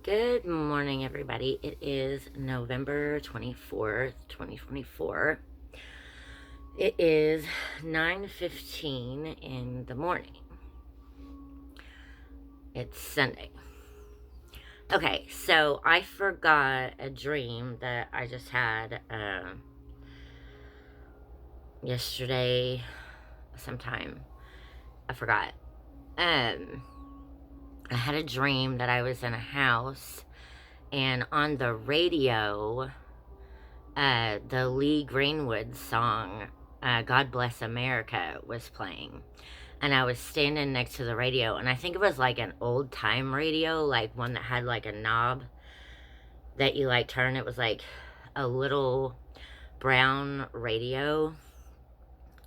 Good morning, everybody. It is November 24th, 2024. It is 9:15 in the morning. It's Sunday. Okay, so I forgot a dream that I just had yesterday sometime. I forgot. I had a dream that I was in a house, and on the radio, the Lee Greenwood song, God Bless America, was playing. And I was standing next to the radio, and I think it was like an old time radio, like one that had like a knob that you like turn. It was like a little brown radio,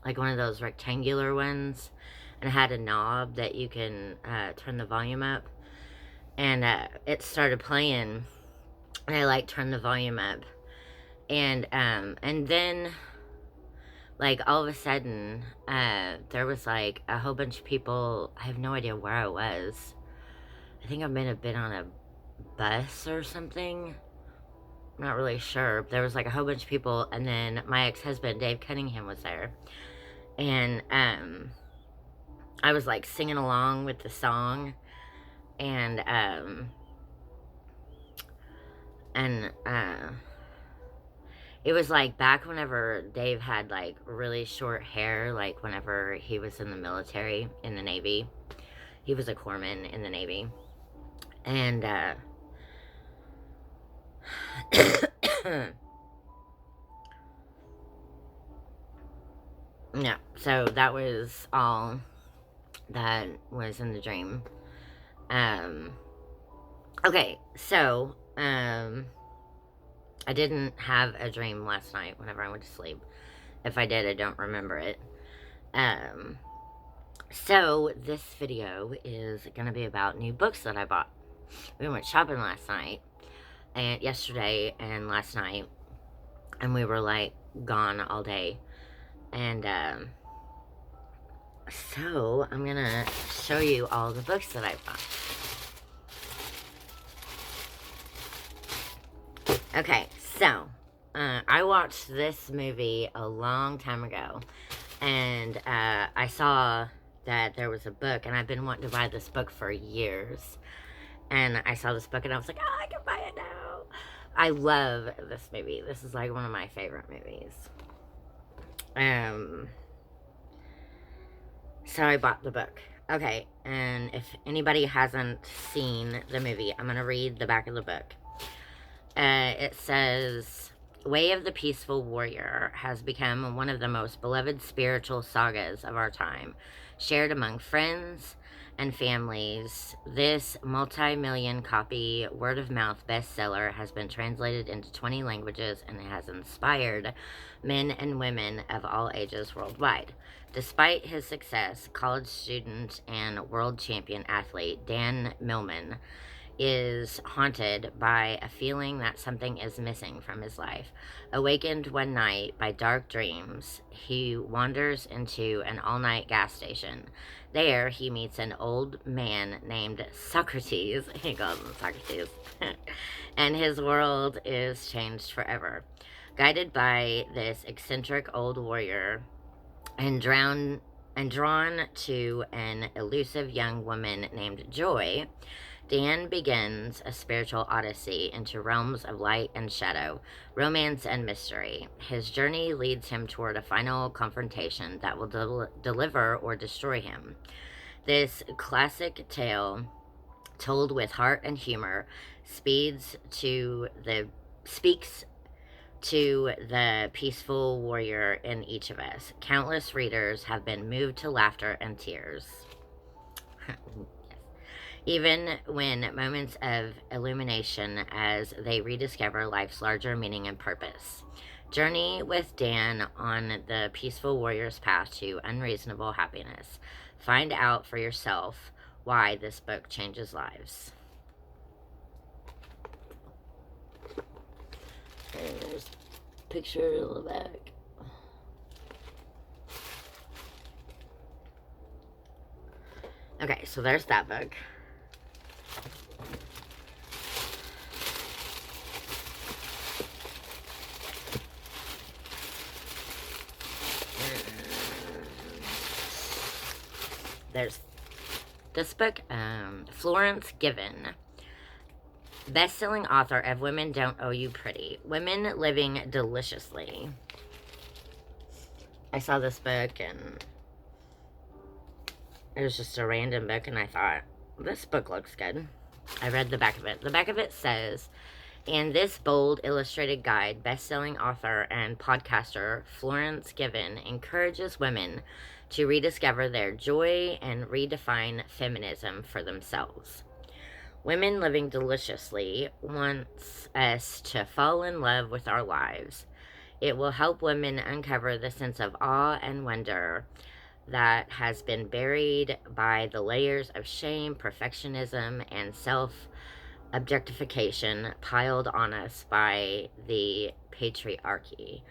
like one of those rectangular ones, and it had a knob that you can turn the volume up. And it started playing, and I like turned the volume up, and then like all of a sudden there was like a whole bunch of people. I have no idea where I was. I think I may have been on a bus or something. I'm not really sure. There was like a whole bunch of people, and then my ex-husband Dave Cunningham was there, and I was like singing along with the song, and it was like back whenever Dave had like really short hair, like whenever he was in the military, in the Navy. He was a corpsman in the Navy. And yeah, so that was all that was in the dream. Okay, so I didn't have a dream last night whenever I went to sleep. If I did, I don't remember it. So this video is gonna be about new books that I bought. We went shopping last night, and yesterday and last night, and we were like gone all day. And so I'm gonna show you all the books that I bought. Okay, so I watched this movie a long time ago, and I saw that there was a book, and I've been wanting to buy this book for years. And I saw this book, and I was like, oh, I can buy it now. I love this movie. This is like one of my favorite movies. So I bought the book. Okay, and if anybody hasn't seen the movie, I'm going to read the back of the book. It says, Way of the Peaceful Warrior has become one of the most beloved spiritual sagas of our time. Shared among friends and families, this multi-million copy word-of-mouth bestseller has been translated into 20 languages and has inspired men and women of all ages worldwide. Despite his success, college student and world champion athlete Dan Millman is haunted by a feeling that something is missing from his life. Awakened one night by dark dreams, he wanders into an all-night gas station. There, he meets an old man named Socrates. He calls him Socrates. And his world is changed forever. Guided by this eccentric old warrior and drawn to an elusive young woman named Joy, Dan begins a spiritual odyssey into realms of light and shadow, romance and mystery. His journey leads him toward a final confrontation that will deliver or destroy him. This classic tale, told with heart and humor, speaks to the peaceful warrior in each of us. Countless readers have been moved to laughter and tears. Even when moments of illumination as they rediscover life's larger meaning and purpose. Journey with Dan on the peaceful warrior's path to unreasonable happiness. Find out for yourself why this book changes lives. There's a picture of the back. Okay, so there's that book. there's this book, Florence Given, best-selling author of Women Don't Owe You Pretty, Women Living Deliciously. I saw this book, and it was just a random book, and I thought, this book looks good. I read the back of it. The back of it says, in this bold illustrated guide, best-selling author and podcaster Florence Given encourages women to rediscover their joy and redefine feminism for themselves. Women Living Deliciously wants us to fall in love with our lives. It will help women uncover the sense of awe and wonder that has been buried by the layers of shame, perfectionism, and self-objectification piled on us by the patriarchy.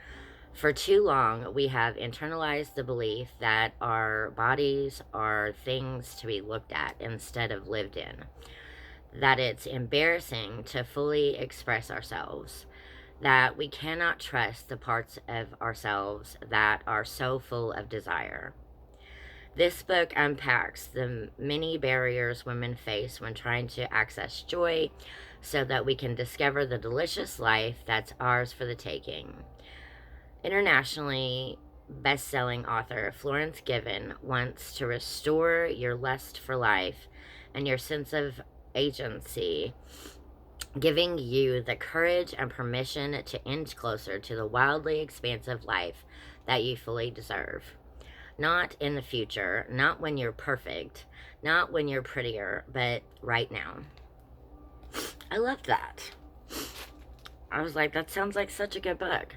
For too long, we have internalized the belief that our bodies are things to be looked at instead of lived in, that it's embarrassing to fully express ourselves, that we cannot trust the parts of ourselves that are so full of desire. This book unpacks the many barriers women face when trying to access joy so that we can discover the delicious life that's ours for the taking. Internationally best-selling author Florence Given wants to restore your lust for life and your sense of agency, giving you the courage and permission to inch closer to the wildly expansive life that you fully deserve. Not in the future, not when you're perfect, not when you're prettier, but right now. I love that. I was like, that sounds like such a good book.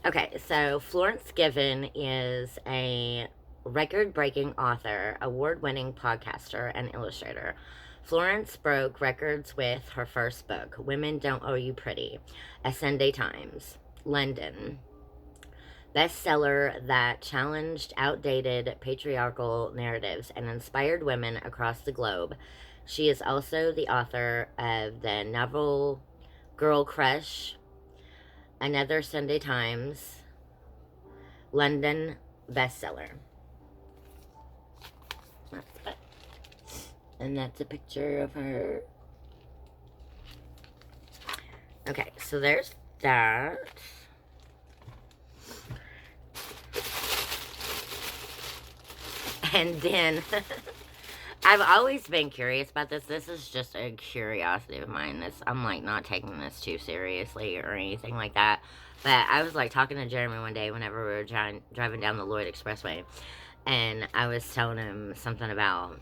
Okay, so Florence Given is a record-breaking author, award-winning podcaster, and illustrator. Florence broke records with her first book, Women Don't Owe You Pretty, a Sunday Times, London bestseller that challenged outdated patriarchal narratives and inspired women across the globe. She is also the author of the novel Girl Crush, another Sunday Times, London bestseller. And that's a picture of her. Okay, so there's that. And then, I've always been curious about this. This is just a curiosity of mine. I'm like not taking this too seriously or anything like that. But I was like talking to Jeremy one day whenever we were driving down the Lloyd Expressway. And I was telling him something about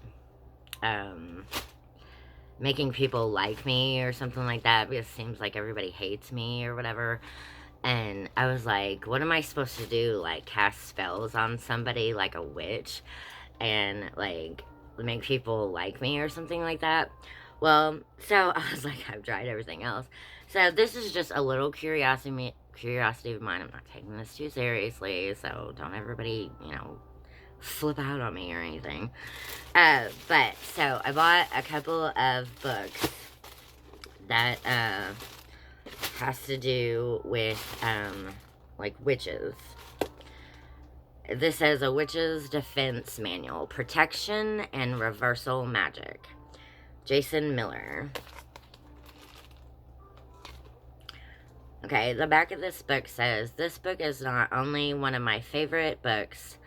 making people like me or something like that. Because it seems like everybody hates me or whatever. And I was like, what am I supposed to do? Like cast spells on somebody like a witch? And like make people like me or something like that. Well, so I was like, I've tried everything else. So this is just a little curiosity of mine. I'm not taking this too seriously, so don't everybody, flip out on me or anything. But so I bought a couple of books that has to do with like witches. This says A Witch's Defense Manual, Protection and Reversal Magic. Jason Miller. Okay, the back of this book says, this book is not only one of my favorite books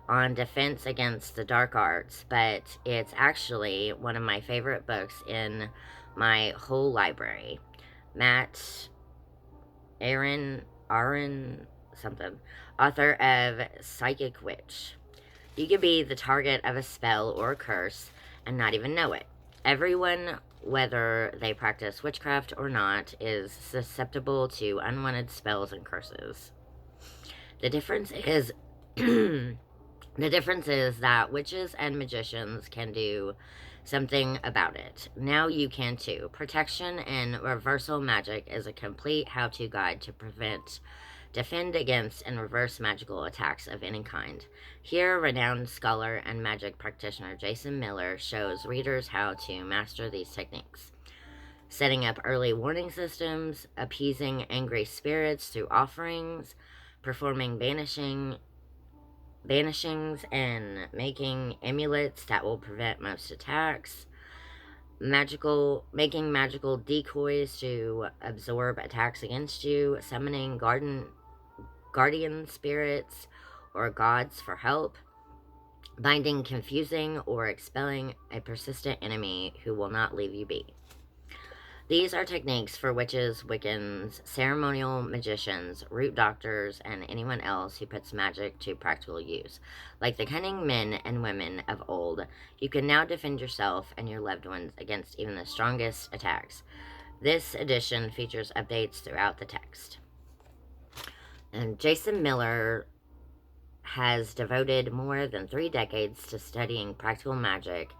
on defense against the dark arts, but it's actually one of my favorite books in my whole library. Matt Aaron something, author of Psychic Witch. You could be the target of a spell or a curse and not even know it. Everyone, whether they practice witchcraft or not, is susceptible to unwanted spells and curses. The difference is that witches and magicians can do something about it. Now you can too. Protection and Reversal Magic is a complete how-to guide to defend against and reverse magical attacks of any kind. Here, renowned scholar and magic practitioner Jason Miller shows readers how to master these techniques, setting up early warning systems, appeasing angry spirits through offerings, performing banishing banishings and making amulets that will prevent most attacks, making magical decoys to absorb attacks against you, summoning guardian spirits or gods for help, binding, confusing, or expelling a persistent enemy who will not leave you be. These are techniques for witches, Wiccans, ceremonial magicians, root doctors, and anyone else who puts magic to practical use. Like the cunning men and women of old, you can now defend yourself and your loved ones against even the strongest attacks. This edition features updates throughout the text. And Jason Miller has devoted more than 3 decades to studying practical magic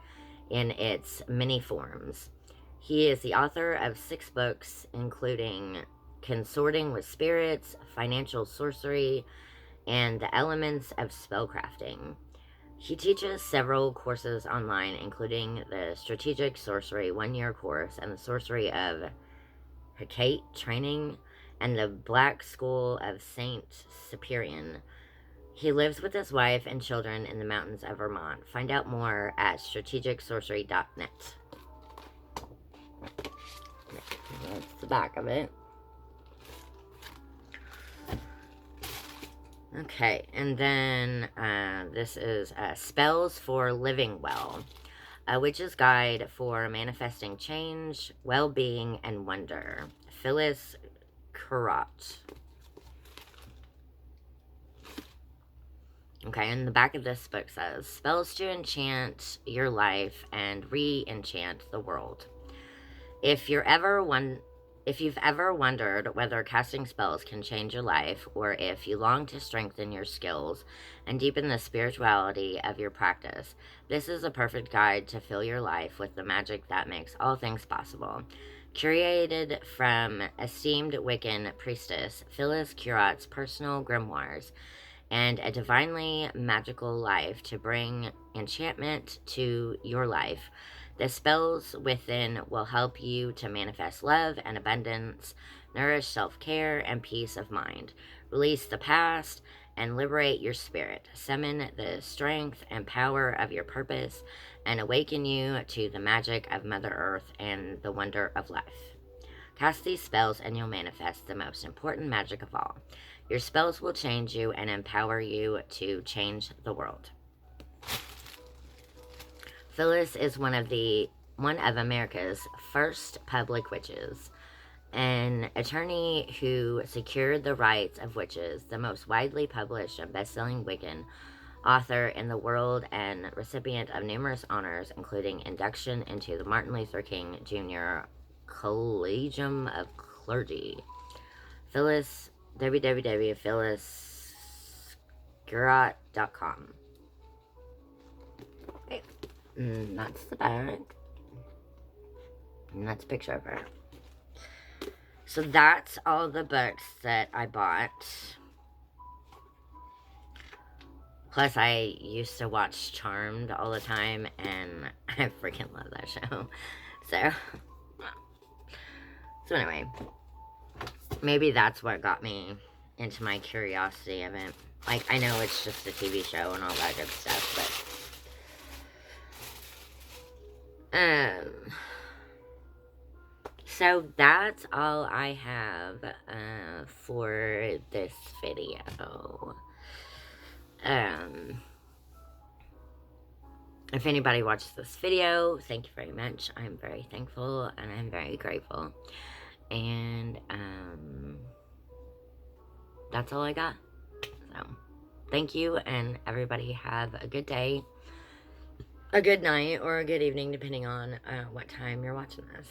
in its many forms. He is the author of 6 books, including Consorting with Spirits, Financial Sorcery, and The Elements of Spellcrafting. He teaches several courses online, including the Strategic Sorcery 1-year course and the Sorcery of Hecate training and the Black School of Saint Cyprian. He lives with his wife and children in the mountains of Vermont. Find out more at strategicsorcery.net. That's the back of it. Okay, and then this is Spells for Living Well, a witch's guide for manifesting change, well-being, and wonder. Phyllis Curott. Okay, and the back of this book says, spells to enchant your life and re-enchant the world. If you've ever wondered whether casting spells can change your life, or if you long to strengthen your skills and deepen the spirituality of your practice, this is a perfect guide to fill your life with the magic that makes all things possible. Curated from esteemed Wiccan priestess Phyllis Curott's personal grimoires and a divinely magical life to bring enchantment to your life, the spells within will help you to manifest love and abundance, nourish self-care and peace of mind, release the past, and liberate your spirit, summon the strength and power of your purpose, and awaken you to the magic of Mother Earth and the wonder of life. Cast these spells and you'll manifest the most important magic of all. Your spells will change you and empower you to change the world. Phyllis is one of America's first public witches, an attorney who secured the rights of witches, the most widely published and best-selling Wiccan author in the world, and recipient of numerous honors, including induction into the Martin Luther King Jr. Collegium of Clergy. Phyllis, www.phylliscurott.com. Okay. That's the back. And that's a picture of her. So that's all the books that I bought. Plus, I used to watch Charmed all the time, and I freaking love that show. So anyway, maybe that's what got me into my curiosity of it. Like, I know it's just a TV show and all that good stuff, but so that's all I have for this video. If anybody watches this video, thank you very much. I'm very thankful and I'm very grateful. And that's all I got. So thank you, and everybody have a good day, a good night, or a good evening, depending on what time you're watching this.